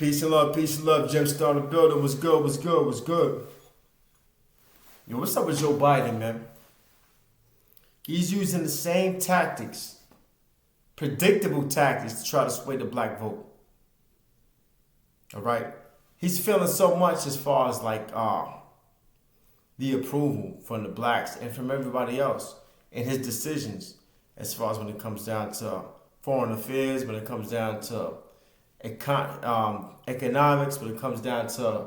Peace and love. Jim Star the building. What's good? What's good? What's good? Yo, what's up with Joe Biden, man? He's using the same tactics, predictable tactics, to try to sway the black vote. All right? He's feeling so much as far as like the approval from the blacks and from everybody else in his decisions, as far as when it comes down to foreign affairs, when it comes down to economics, when it comes down to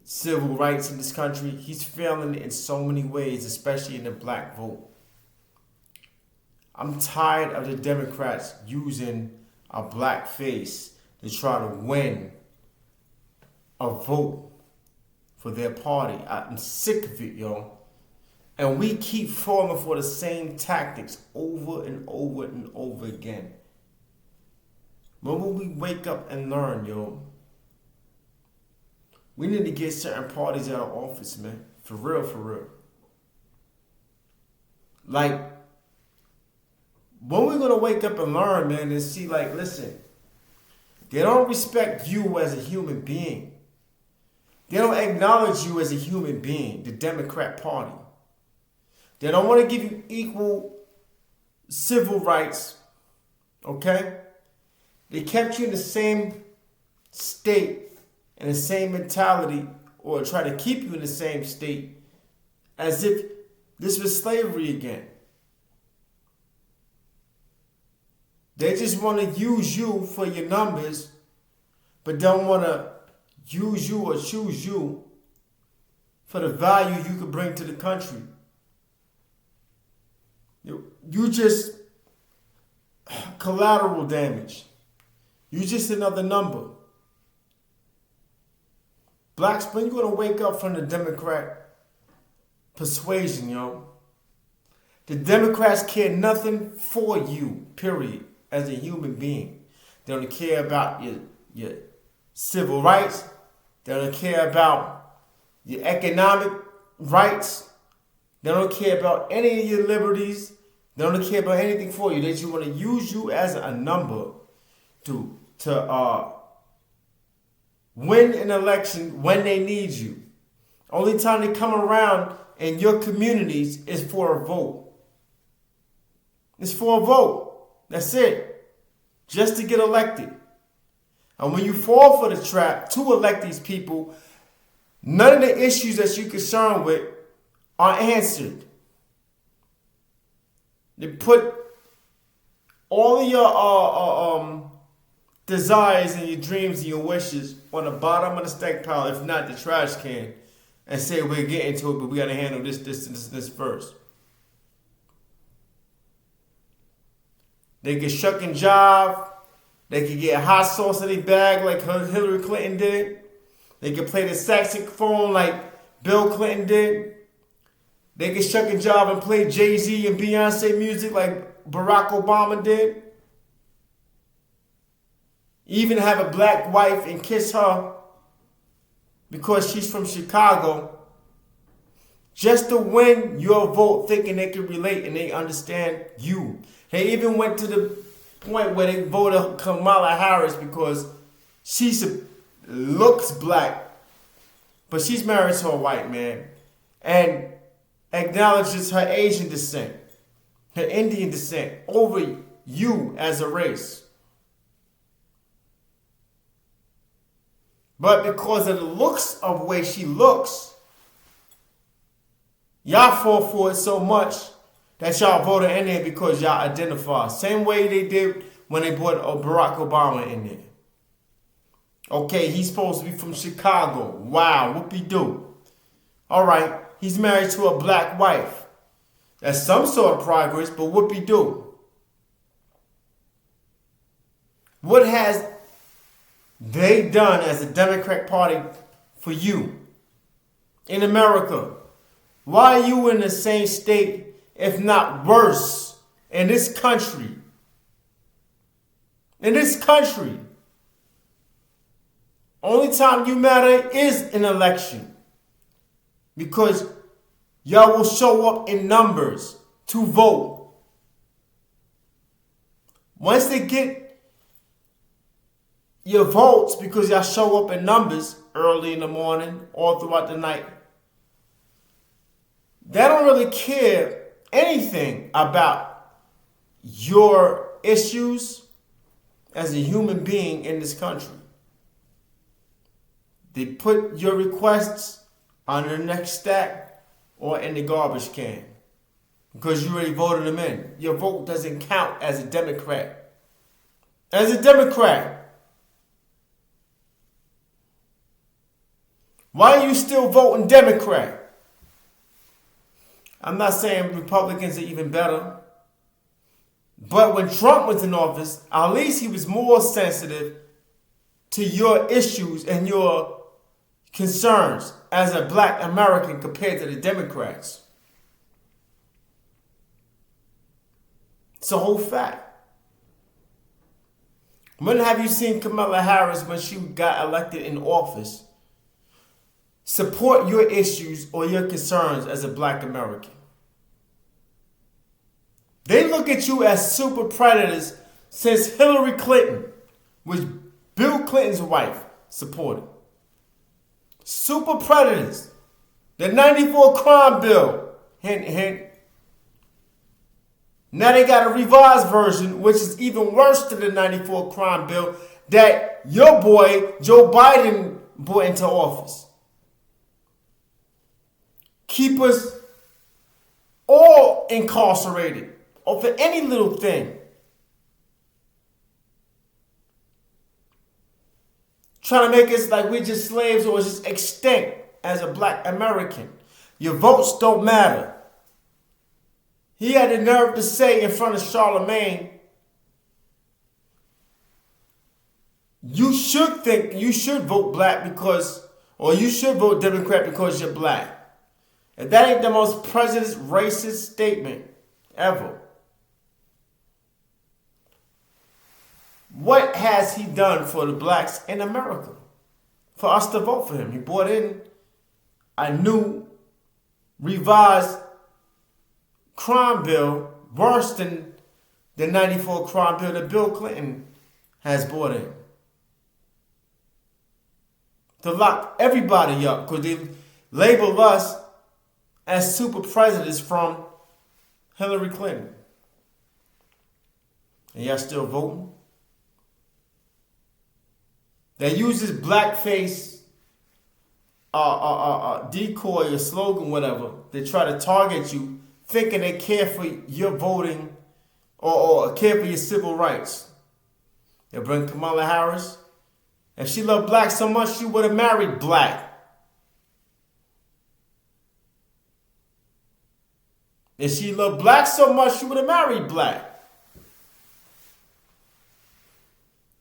civil rights in this country. He's failing in so many ways, especially in the black vote. I'm tired of the Democrats using a black face to try to win a vote for their party. I'm sick of it, yo. And we keep falling for the same tactics over and over and over again. When will we wake up and learn, yo? We need to get certain parties out of office, man. For real, for real. Like, when we gonna wake up and learn, man, and see, like, listen, they don't respect you as a human being. They don't acknowledge you as a human being, the Democrat Party. They don't want to give you equal civil rights, okay? They kept you in the same state and the same mentality, or try to keep you in the same state as if this was slavery again. They just want to use you for your numbers, but don't want to use you or choose you for the value you could bring to the country. You just collateral damage. You just another number. Blacks, when you gonna wake up from the Democrat persuasion, yo? The Democrats care nothing for you, period, as a human being. They don't care about your civil rights. They don't care about your economic rights. They don't care about any of your liberties. They don't care about anything for you. They just want to use you as a number to win an election when they need you. Only time they come around in your communities is for a vote. It's for a vote. That's it. Just to get elected. And when you fall for the trap to elect these people, none of the issues that you're concerned with are answered. They put all of your desires and your dreams and your wishes on the bottom of the stack pile, if not the trash can, and say we're getting to it, but we got to handle this first. They get shuck and jive. They can get hot sauce in their bag like Hillary Clinton did. They can play the saxophone like Bill Clinton did. They can shuck and jive and play Jay-Z and Beyonce music like Barack Obama did. Even have a black wife and kiss her because she's from Chicago, just to win your vote, thinking they can relate and they understand you. They even went to the point where they voted Kamala Harris because she looks black, but she's married to a white man and acknowledges her Asian descent, her Indian descent over you as a race. But because of the looks of the way she looks, y'all fall for it so much that y'all voted in there because y'all identify. Same way they did when they brought Barack Obama in there. Okay, he's supposed to be from Chicago. Wow, whoopee-doo. All right, he's married to a black wife. That's some sort of progress, but whoopee-doo. What has they done as a Democrat Party for you in America? Why are you in the same state, if not worse, in this country? In this country. Only time you matter is an election. Because y'all will show up in numbers to vote. Once they get your votes because y'all show up in numbers early in the morning, all throughout the night. They don't really care anything about your issues as a human being in this country. They put your requests on the next stack or in the garbage can because you already voted them in. Your vote doesn't count as a Democrat. As a Democrat, why are you still voting Democrat? I'm not saying Republicans are even better. But when Trump was in office, at least he was more sensitive to your issues and your concerns as a black American compared to the Democrats. It's a whole fact. When have you seen Kamala Harris, when she got elected in office, support your issues or your concerns as a black American? They look at you as super predators since Hillary Clinton, which Bill Clinton's wife supported. Super predators. The 94 crime bill. Hint, hint. Now they got a revised version, which is even worse than the 94 crime bill that your boy, Joe Biden, brought into office. Keep us all incarcerated or for any little thing. Trying to make us like we're just slaves or just extinct as a black American. Your votes don't matter. He had the nerve to say in front of Charlemagne, you should vote black because, or you should vote Democrat because you're black. And that ain't the most prejudiced, racist statement ever. What has he done for the blacks in America for us to vote for him? He brought in a new revised crime bill worse than the 94 crime bill that Bill Clinton has brought in. To lock everybody up because they label us as super presidents from Hillary Clinton. And y'all still voting? That uses blackface decoy or slogan, whatever. They try to target you, thinking they care for your voting or care for your civil rights. They bring Kamala Harris. If she loved black so much, she would have married black. If she loved black so much, she would have married black.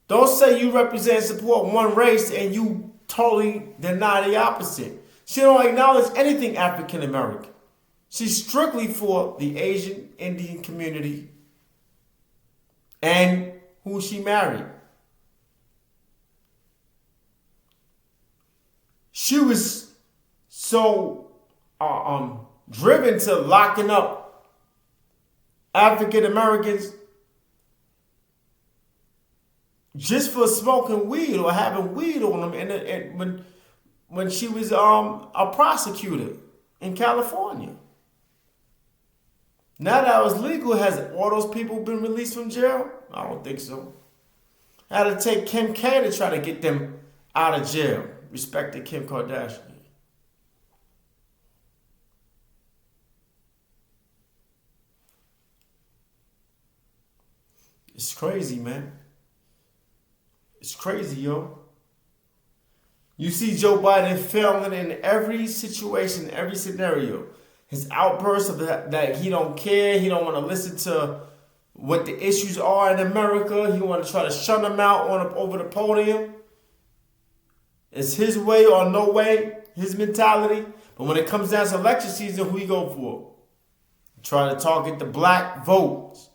Don't say you represent and support one race and you totally deny the opposite. She don't acknowledge anything African American. She's strictly for the Asian Indian community and who she married. She was so driven to locking up African Americans just for smoking weed or having weed on them, and when she was a prosecutor in California. Now that it was legal, has all those people been released from jail? I don't think so. Had to take Kim K to try to get them out of jail. Respect to Kim Kardashian. It's crazy, man. It's crazy, yo. You see Joe Biden failing in every situation, every scenario. His outbursts of that he don't care, he don't want to listen to what the issues are in America. He want to try to shut them out over the podium. It's his way or no way, his mentality. But when it comes down to election season, who he go for? Try to target the black votes.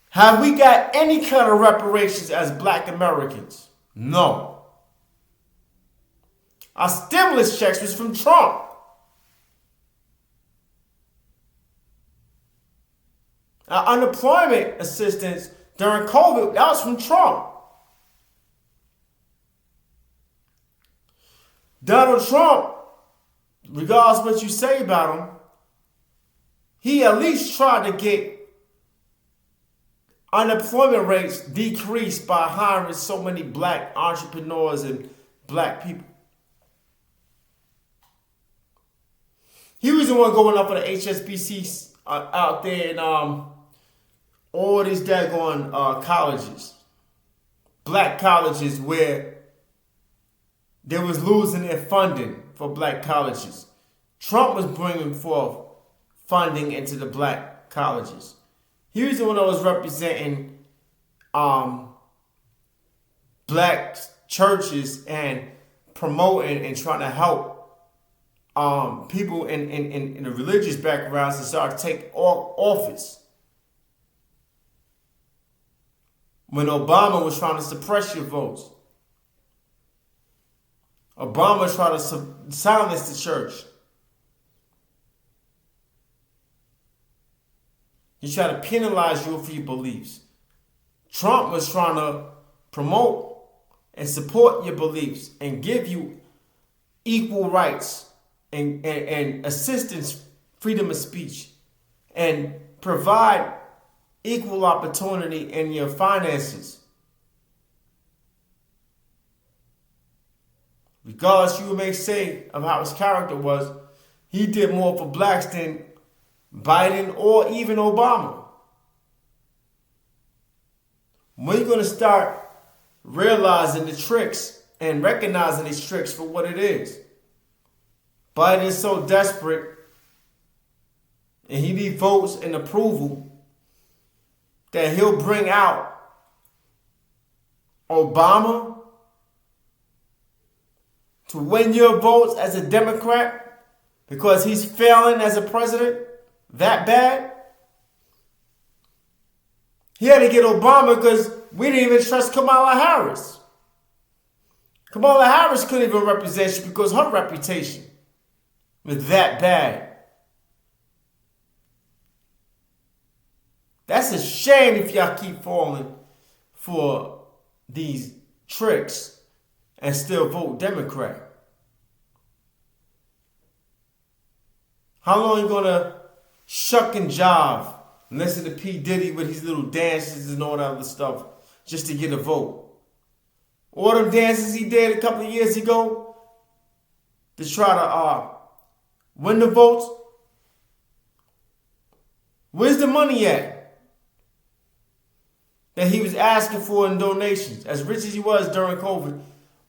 Have we got any kind of reparations as black Americans? No. Our stimulus checks was from Trump. Our unemployment assistance during COVID, that was from Trump. Donald Trump, regardless of what you say about him, he at least tried to get unemployment rates decreased by hiring so many black entrepreneurs and black people. He was the one going up for the HSBC out there in all these daggone colleges, black colleges, where they was losing their funding for black colleges. Trump was bringing forth funding into the black colleges. He was the one that was representing black churches and promoting and trying to help people in the religious backgrounds to start to take office. When Obama was trying to suppress your votes. Obama tried to silence the church. He tried to penalize you for your beliefs. Trump was trying to promote and support your beliefs and give you equal rights and assistance, freedom of speech, and provide equal opportunity in your finances. Regardless you may say of how his character was, he did more for blacks than Biden or even Obama. When you're going to start realizing the tricks and recognizing these tricks for what it is? Biden is so desperate and he needs votes and approval that he'll bring out Obama to win your votes as a Democrat because he's failing as a president that bad. He had to get Obama because we didn't even trust Kamala Harris. Kamala Harris couldn't even represent you because her reputation was that bad. That's a shame if y'all keep falling for these tricks and still vote Democrat. How long are you gonna shuck and jive and listen to P. Diddy with his little dances and all that other stuff just to get a vote? All them dances he did a couple of years ago to try to win the votes. Where's the money at that he was asking for in donations? As rich as he was during COVID,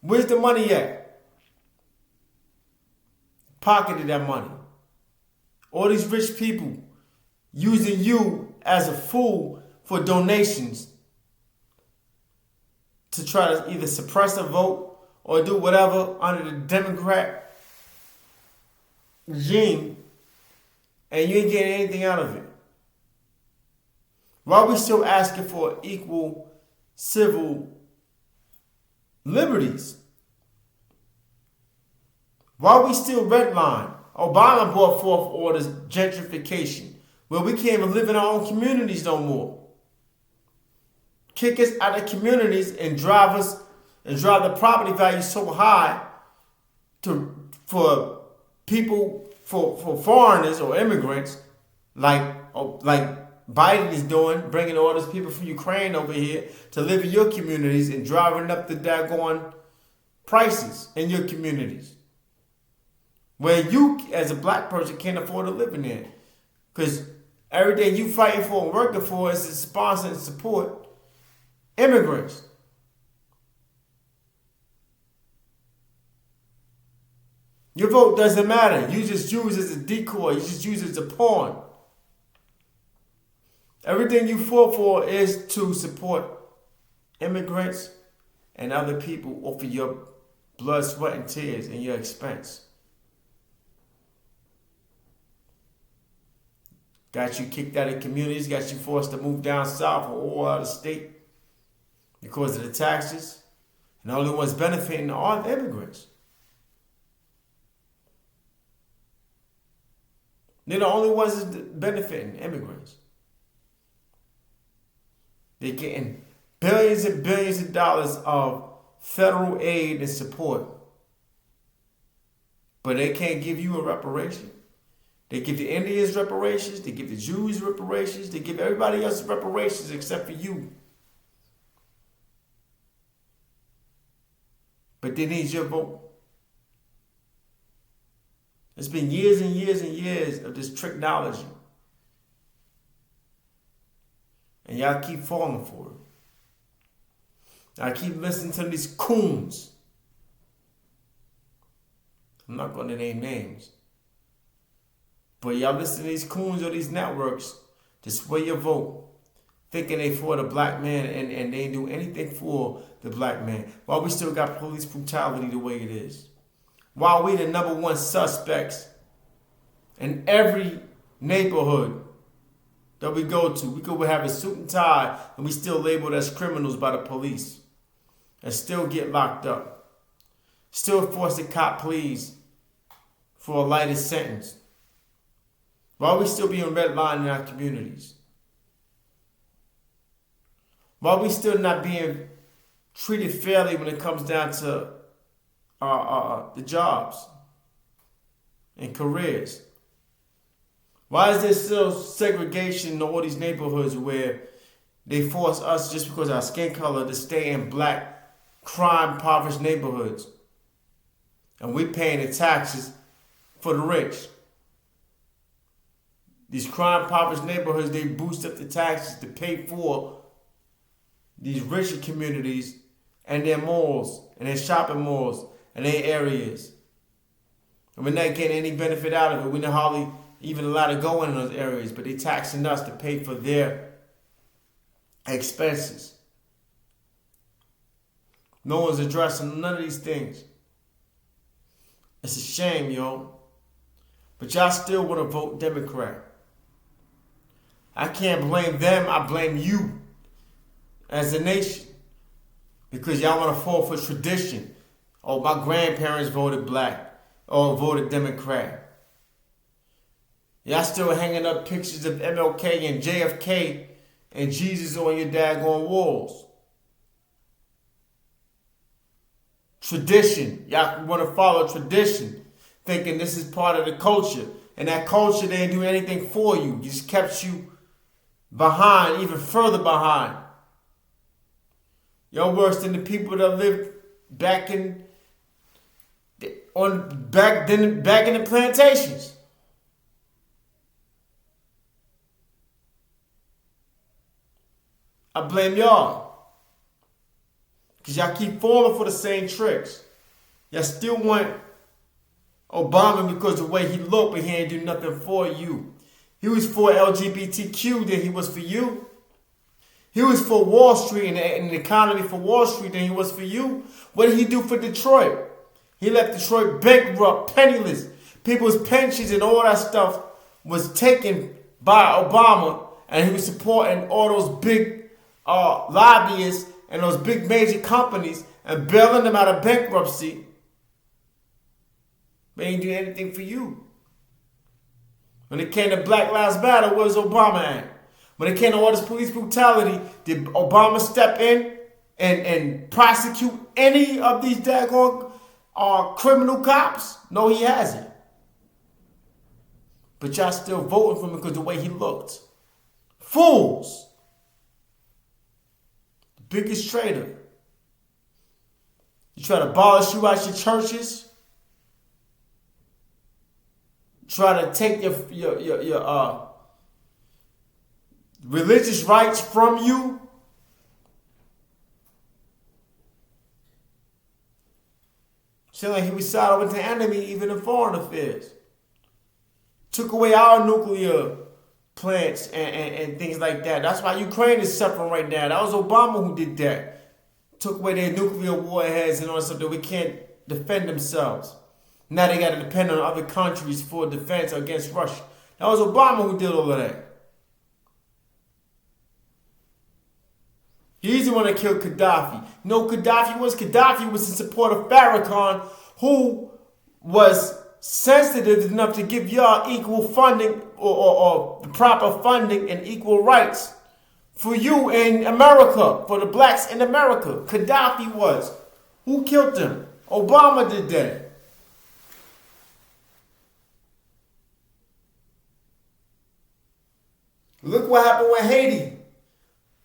where's the money at? Pocketed that money. All these rich people using you as a fool for donations to try to either suppress a vote or do whatever under the Democrat regime, and you ain't getting anything out of it. Why are we still asking for equal civil liberties? Why are we still redline? Obama brought forth all this gentrification, where we can't even live in our own communities no more. Kick us out of communities and drive the property value so high for people, for foreigners or immigrants, like Biden is doing, bringing all these people from Ukraine over here to live in your communities and driving up the daggone prices in your communities, where you, as a black person, can't afford to live in there. Because everything you fighting for and working for is to sponsor and support immigrants. Your vote doesn't matter. You just use it as a decoy. You just use it as a pawn. Everything you fought for is to support immigrants and other people off of your blood, sweat, and tears and your expense. Got you kicked out of communities, got you forced to move down south or all out of state because of the taxes. And the only ones benefiting are the immigrants. They're the only ones benefiting, immigrants. They're getting billions and billions of dollars of federal aid and support. But they can't give you a reparation. They give the Indians reparations. They give the Jews reparations. They give everybody else reparations except for you. But they need your vote. It's been years and years and years of this technology. And y'all keep falling for it. I keep listening to these coons. I'm not going to name names. But y'all listen to these coons or these networks to sway your vote, thinking they for the black man and they do anything for the black man. While we still got police brutality the way it is. While we the number one suspects in every neighborhood that we go to. We could have a suit and tie and we still labeled as criminals by the police. And still get locked up. Still forced to cop pleas for a lighter sentence. While we still being redlined in our communities. While we still not being treated fairly when it comes down to the jobs and careers. Why is there still segregation in all these neighborhoods where they force us just because of our skin color to stay in black, crime-impoverished neighborhoods? And we're paying the taxes for the rich. These crime-impoverished neighborhoods, they boost up the taxes to pay for these richer communities and their malls and their shopping malls and their areas. And we're not getting any benefit out of it. We're not hardly even allowed to go in those areas, but they're taxing us to pay for their expenses. No one's addressing none of these things. It's a shame, yo. But y'all still want to vote Democrat. I can't blame them. I blame you as a nation. Because y'all want to fall for tradition. Oh, my grandparents voted black or voted Democrat. Y'all still hanging up pictures of MLK and JFK and Jesus on your daggone walls. Tradition. Y'all want to follow tradition, thinking this is part of the culture. And that culture, they didn't do anything for you. It just kept you behind, even further behind. You're worse than the people that lived back in the plantations. I blame y'all. Because y'all keep falling for the same tricks. Y'all still want Obama because of the way he looked, but he ain't do nothing for you. He was for LGBTQ than he was for you. He was for Wall Street and the economy for Wall Street than he was for you. What did he do for Detroit? He left Detroit bankrupt, penniless. People's pensions and all that stuff was taken by Obama, and he was supporting all those big lobbyists and those big major companies and bailing them out of bankruptcy. They ain't do anything for you. When it came to Black Lives Matter, where's Obama at? When it came to all this police brutality, did Obama step in and prosecute any of these daggone criminal cops? No, he hasn't. But y'all still voting for him because of the way he looked. Fools. The biggest traitor. You try to abolish you out your churches. Try to take your religious rights from you. Seemed like he was siding with the enemy even in foreign affairs. Took away our nuclear plants and things like that. That's why Ukraine is suffering right now. That was Obama who did that. Took away their nuclear warheads and all that stuff that we can't defend themselves. Now they got to depend on other countries for defense against Russia. That was Obama who did all of that. He's the one that killed Gaddafi. You know who Gaddafi was? Gaddafi was in support of Farrakhan, who was sensitive enough to give y'all equal funding or the proper funding and equal rights for you in America, for the blacks in America. Gaddafi was. Who killed him? Obama did that. Look what happened with Haiti.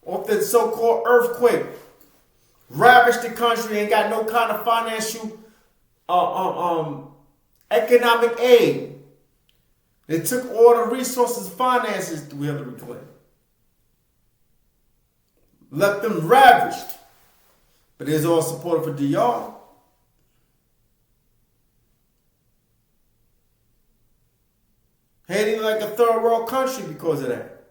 Off the so-called earthquake. Ravaged the country and got no kind of financial economic aid. They took all the resources, finances through Hillary Clinton. Left them ravaged. But it's all supported for DR. Haiti like a third world country because of that.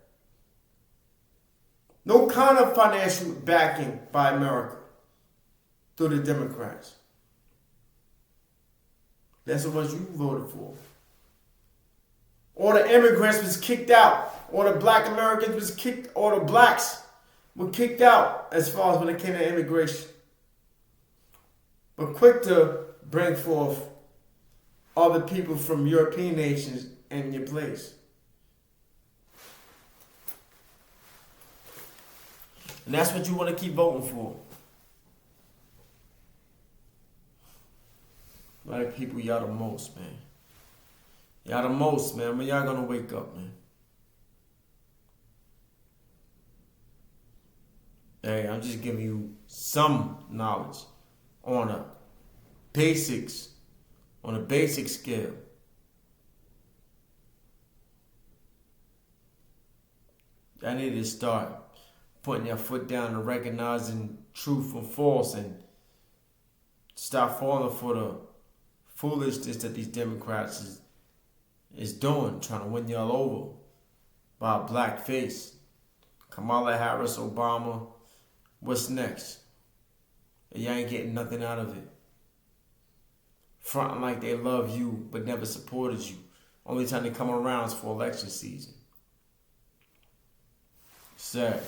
No kind of financial backing by America through the Democrats. That's what you voted for. All the immigrants was kicked out. All the black Americans was kicked. All the blacks were kicked out as far as when it came to immigration. But quick to bring forth other people from European nations in your place. And that's what you want to keep voting for. Black people, y'all the most, man. Y'all the most, man. When y'all gonna wake up, man? Hey, I'm just giving you some knowledge on a basics, on a basic scale. I need to start putting your foot down and recognizing truth from false and stop falling for the foolishness that these Democrats is doing, trying to win y'all over by a black face. Kamala Harris, Obama, what's next? Y'all ain't getting nothing out of it. Fronting like they love you but never supported you. Only time they come around is for election season. Sad.